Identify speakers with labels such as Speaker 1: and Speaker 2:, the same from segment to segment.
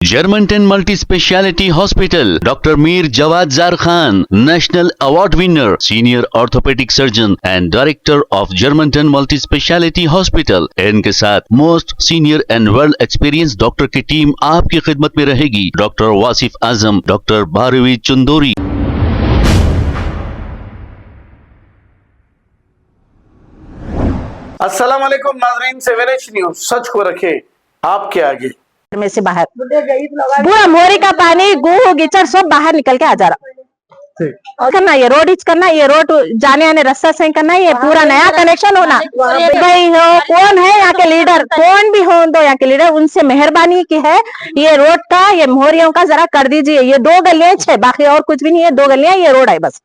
Speaker 1: Germanton multi speciality hospital, doctor Mir Jawad Zar Khan, national award winner, senior orthopaedic surgeon and director of Germanten multi speciality hospital. इनके साथ most senior and well experience doctor की team आपकी खिदमत में रहेगी। Doctor Wasif Azam, doctor Bharvi Chandori.
Speaker 2: अस्सलाम वालेकुम नाज़रीन, 7H न्यूज़ सच को रखे आपके आगे।
Speaker 3: में से बाहर पूरा मोरी का पानी गू गिचड़ सब बाहर निकल के आ जा रहा करना। ये रोड करना, ये रोड जाने आने रास्ता सही करना, ये पूरा नया कनेक्शन होना। भाई हो कौन है यहाँ के लीडर, कौन भी हो दो यहाँ के लीडर, उनसे मेहरबानी की है ये रोड का, ये मोहरियों का जरा कर दीजिए। ये 2 गलियां छे, बाकी और कुछ भी नहीं है। 2 गलियां ये रोड है बस,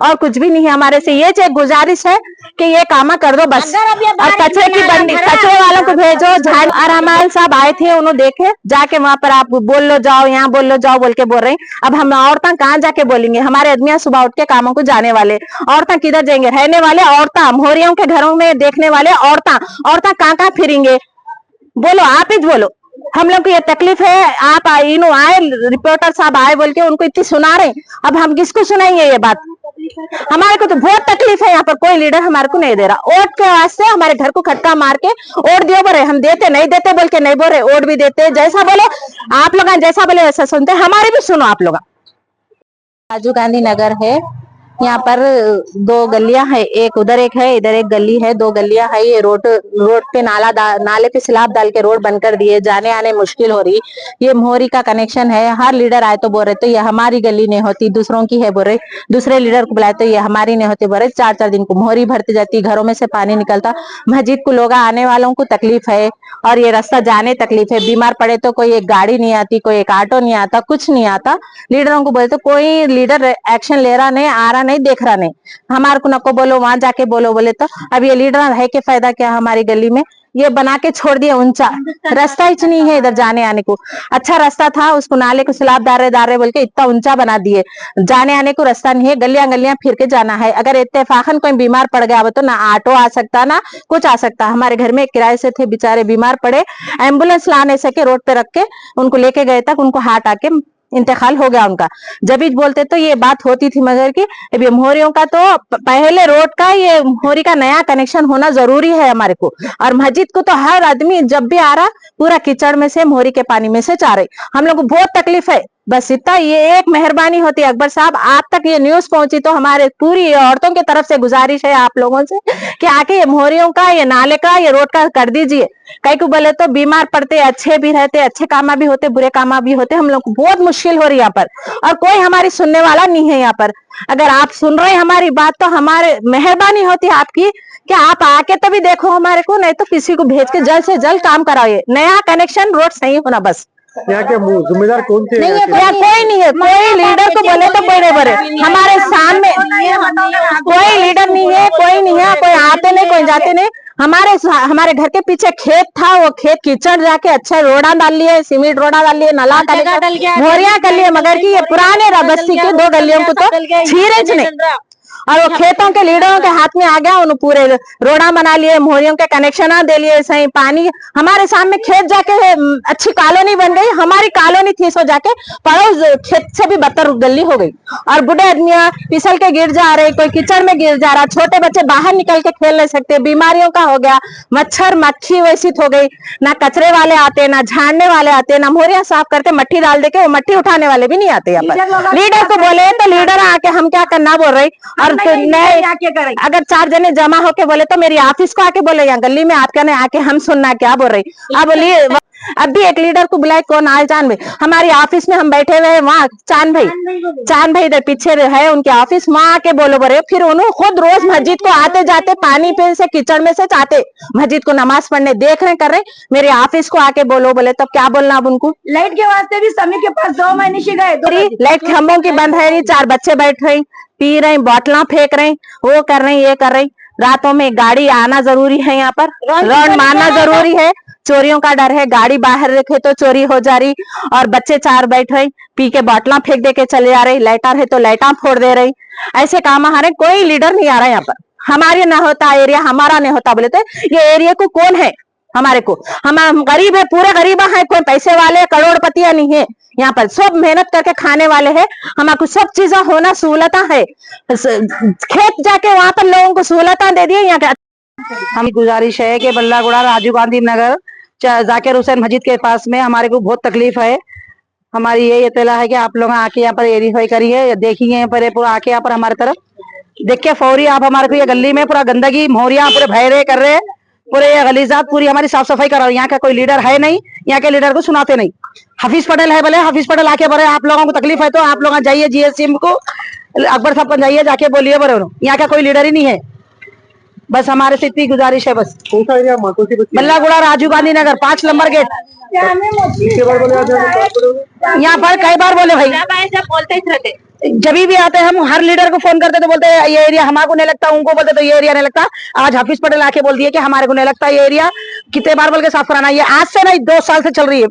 Speaker 3: और कुछ भी नहीं है। हमारे से ये गुजारिश है कि ये काम कर दो बस। और कचरे की बंडी, कचरे वालों को भेजो। और हमारे साहब आए थे, उन्होंने देखे जाके वहां पर आप बोल लो जाओ, यहाँ बोल लो जाओ बोल के बोल रहे हैं। अब हम औरतें कहाँ जाके बोलेंगे? हमारे आदमी सुबह उठ के कामों को जाने वाले, औरतें किधर जाएंगे? रहने वाले औरतें, मोहरियों के घरों में देखने वाले औरतें कहाँ कहाँ फिरेंगे? बोलो, आप ही बोलो। हम लोग को ये तकलीफ है, आप इनो आए, रिपोर्टर साहब आए बोल के उनको इतनी सुना रहे, अब हम किसको सुनाएंगे ये बात? हमारे को तो बहुत तकलीफ है। यहाँ पर कोई लीडर हमारे को नहीं दे रहा। वोट के वास्ते हमारे घर को खटका मार के वोट दियो बोले, हम देते नहीं देते बोल के नहीं बोल रहे, वोट भी देते। जैसा बोले आप लोग, जैसा बोले वैसा सुनते, हमारी भी सुनो आप लोग। राजीव गांधी नगर है, यहाँ पर 2 गलियां है, एक उधर एक है, इधर एक गली है, 2 गलियां है। ये रोड पे नाले पे स्लैब डाल के रोड बंद कर दिए, जाने आने मुश्किल हो रही। ये मोहरी का कनेक्शन है। हर लीडर आए तो बोल रहे तो ये हमारी गली नहीं होती, दूसरों की है बोल रहे। दूसरे लीडर को बुलाए तो ये हमारी नहीं होती बोल रहे। 4-4 दिन को मोहरी भरती जाती, घरों में से पानी निकलता। मस्जिद को लोग आने वालों को तकलीफ है, और ये रास्ता जाने तकलीफ है। बीमार पड़े तो कोई एक गाड़ी नहीं आती, कोई एक ऑटो नहीं आता, कुछ नहीं आता। लीडरों को बोले तो कोई लीडर एक्शन ले रहा नहीं, आ रहा नहीं, देख रहा नहीं। हमारे को नको बोलो, वहां जाके बोलो बोले तो अब ये लीडर है के फायदा क्या? हमारी गली में ये बना के छोड़ दिया ऊंचा रास्ता, ही नहीं है इधर जाने आने को। अच्छा रास्ता था, उसको नाले को स्लैब दारे बोल के इतना ऊंचा बना दिए, जाने आने को रास्ता नहीं है। गलियां गलियां फिर के जाना है। अगर इत्तेफाकन कोई बीमार पड़ गया तो ना ऑटो आ सकता, ना कुछ आ सकता। हमारे घर में किराए से थे, बेचारे बीमार पड़े, एम्बुलेंस ला नहीं सके, रोड पे रख के उनको लेके गए तक उनको हार्ट आके इंतकाल हो गया उनका। जब भी बोलते तो ये बात होती थी, मगर की अब ये मोहरियों का तो पहले रोड का, ये मोहरी का नया कनेक्शन होना जरूरी है हमारे को। और मस्जिद को तो हर आदमी जब भी आ रहा पूरा कीचड़ में से, मोहरी के पानी में से जा रहे। हम लोग को बहुत तकलीफ है। बस इतना, ये एक मेहरबानी होती है अकबर साहब, आप तक ये न्यूज पहुंची तो हमारे पूरी औरतों की तरफ से गुजारिश है आप लोगों से कि आके ये मोहरियों का, ये नाले का, ये रोड का कर दीजिए। कई को बोले तो बीमार पड़ते, अच्छे भी रहते, अच्छे कामा भी होते, बुरे कामा भी होते। हम लोग को बहुत मुश्किल हो रही है यहाँ पर, और कोई हमारी सुनने वाला नहीं है यहाँ पर। अगर आप सुन रहे हैं हमारी बात तो हमारे मेहरबानी होती है आपकी कि आप आके तो भी देखो हमारे को, नहीं तो किसी को भेज के जल्द से जल्द काम कराइए। नया कनेक्शन रोड सही होना बस।
Speaker 2: यहाँ के जिम्मेदार कौन थे?
Speaker 3: नहीं है, कोई नहीं है। कोई लीडर को बोले तो बड़े बड़े हमारे सामने कोई लीडर नहीं है, कोई नहीं है, कोई आते नहीं, कोई जाते नहीं। हमारे घर के पीछे खेत था, वो खेत कीचड़ जाके अच्छा रोड़ा डाल लिए, सीमेंट रोड़ा डाल लिए, नला मोहरिया कर लिए, मगर की ये पुराने बस्ती के 2 गलियों को तो छीरे नहीं। और वो खेतों के लीडरों के हाथ में आ गया, उन्होंने पूरे रोड़ा बना लिए, मोहरियों के कनेक्शन दे लिए, सही पानी हमारे सामने खेत जाके अच्छी कॉलोनी बन गई। हमारी कॉलोनी थी सो जाके पड़ोस खेत से भी बदतर गली हो गई। और बूढ़े आदमियां फिसल के गिर जा रहे, कोई कीचड़ में गिर जा रहा, छोटे बच्चे बाहर निकल के खेल नहीं सकते, बीमारियों का हो गया, मच्छर मक्खी वैसी हो गई। ना कचरे वाले आते, ना झाड़ने वाले आते, ना मोहरिया साफ करके मट्टी डाल दे के, वो मट्टी उठाने वाले भी नहीं आते यहाँ पर। लीडर को बोले तो लीडर आके हम क्या करना बोल रहे। और नहीं, अगर 4 जने जमा होके बोले तो मेरी ऑफिस को आके बोले, यहाँ गली में आके आके हम सुनना क्या बोल रही। अब बोलिए, अब भी एक लीडर को बुलाए, कौन आए? चांद भाई हमारी ऑफिस में हम बैठे हुए हैं वहाँ। चांद भाई इधर पीछे है उनके ऑफिस, वहाँ आके बोलो बोले। फिर उन्होंने खुद रोज मस्जिद को आते जाते पानी पे से कीचड़ में से जाते मस्जिद को नमाज पढ़ने, देख रहे कर रहे। मेरे ऑफिस को आके बोलो बोले, तब क्या बोलना अब उनको?
Speaker 4: लाइट के वास्ते भी समी के पास 2 महीने से गए,
Speaker 3: लाइट खंभों की बंद है नहीं, 4 बच्चे बैठ रहे, पी रहे, बोतला फेंक रहे, वो कर रहे, ये कर रहे। रातों में गाड़ी आना जरूरी है, यहाँ पर रौंड मारना जरूरी है। चोरियों का डर है, गाड़ी बाहर रखे तो चोरी हो जा रही। और बच्चे 4 बैठ रहे, पी के बोतला फेंक दे के चले जा रहे, लाइटर है तो लाइटा फोड़ दे रही। ऐसे काम हमारे कोई लीडर नहीं आ रहा है यहाँ पर। हमारे ना होता एरिया, हमारा नहीं होता बोले तो ये एरिया को कौन है? हमारे को। हम गरीब है, पूरे गरीब हैं, कोई पैसे वाले करोड़पतियां नहीं है। यहाँ पर सब मेहनत करके खाने वाले हैं। हमारे सब चीजें होना सहूलत है। खेत जाके वहां पर लोगों को सहूलत दे दिए। यहाँ के
Speaker 4: हमारी गुजारिश है कि बल्लागुड़ा राजीव गांधी नगर जाकिर हुसैन मस्जिद के पास में हमारे को बहुत तकलीफ है। हमारी ये इत्तला है कि आप लोग आके यहाँ पर वेरीफाई करिए, देखिए यहाँ पर पूरा आके यहाँ पर हमारे तरफ देखिए फौरी आप हमारे को ये गली में पूरा गंदगी मोहरिया पूरे भय रहे कर रहे, पूरे ये गलीजात पूरी हमारी साफ सफाई करो। यहाँ का कोई लीडर है नहीं, यहाँ के लीडर को सुनाते नहीं। हफीज पटेल है, बोले हफीज पटेल आके बोले आप लोगों को तकलीफ है तो आप लोग जाइए GSM को, अकबर साहब को जाइए, जाके बोलिए बोले। यहाँ का कोई लीडर ही नहीं है। बस हमारे से इतनी गुजारिश है बस। Ballaguda Rajiv Gandhi Nagar 5 number gate. यहाँ पर कई बार बोले भाई, बोलते ही रहते। जब भी आते हैं हम हर लीडर को फोन करते तो बोलते हैं ये एरिया हमारे को नहीं लगता, उनको बोलते तो ये एरिया नहीं लगता। आज हफीज पटेल आके बोल दिए कि हमारे को नहीं लगता ये एरिया। कितने बार बोल के साफ कराना, ये आज से नहीं 2 साल से चल रही है।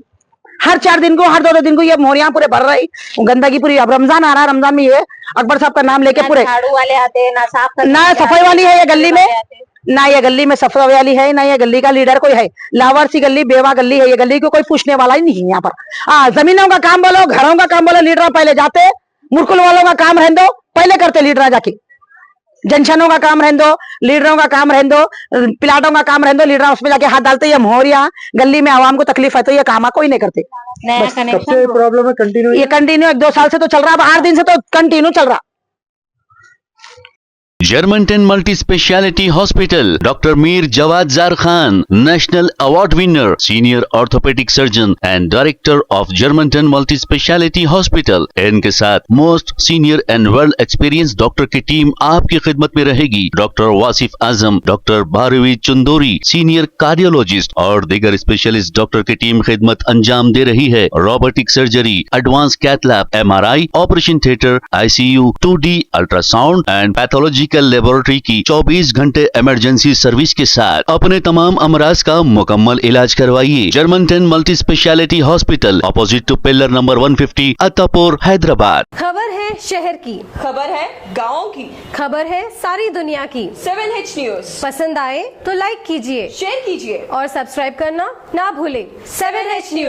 Speaker 4: हर 4 दिन को, हर 2 दिन को ये मोहरियां पूरे भर रही, गंदगी पूरी। अब रमजान आ रहा है, रमजान में ये अकबर साहब का नाम लेके पूरे
Speaker 3: झाड़ू वाले आते हैं ना, साफ
Speaker 4: ना सफाई वाली है ये गली में, ना ये गली में सफाई वाली है, ना ये गली का लीडर कोई है। लावर सी गली, बेवा गली है ये गली को कोई पूछने वाला ही नहीं है यहाँ पर। जमीनों का काम बोलो, घरों का काम बोलो, लीडर पहले जाते, मुर्कुल वालों का काम रहने दो, पहले करते लीडर जाके। जंक्शनों का काम रहने दो, लीडरों का काम रहने दो, प्लाटों का काम रहने दो, लीडर उसमें जाके हाथ डालते। ये मोहरिया गली में आवाम को तकलीफ है तो ये काम कोई नहीं करते।
Speaker 2: सबसे प्रॉब्लम है कंटिन्यू,
Speaker 4: ये कंटिन्यू 1-2 साल से तो चल रहा है, अब 8 दिन से तो कंटिन्यू चल रहा।
Speaker 1: Germantown Multi Speciality Hospital, Dr. Mir Jawad Zar Khan, National Award winner, Senior Orthopedic Surgeon and Director of Germantown Multi Speciality Hospital। इनके साथ most senior and world experience doctor की टीम आपकी खिदमत में रहेगी। Doctor Wasif Azam, doctor Bharvi Chandori, senior cardiologist और दीगर specialist doctor की टीम खिदमत अंजाम दे रही है। Robotic surgery, advance cath lab, MRI, operation theatre, ICU, 2D ultrasound and pathological laboratory की 24 घंटे इमरजेंसी सर्विस के साथ अपने तमाम अमराज का मुकम्मल इलाज करवाइए। Germanten multi speciality hospital, opposite to pillar number 150, Attapur, Hyderabad.
Speaker 5: खबर है शहर की,
Speaker 6: खबर है गाँव की,
Speaker 5: खबर है सारी दुनिया की।
Speaker 6: 7H न्यूज
Speaker 5: पसंद आए तो लाइक कीजिए,
Speaker 6: शेयर कीजिए
Speaker 5: और सब्सक्राइब करना ना भूले।
Speaker 6: 7H news.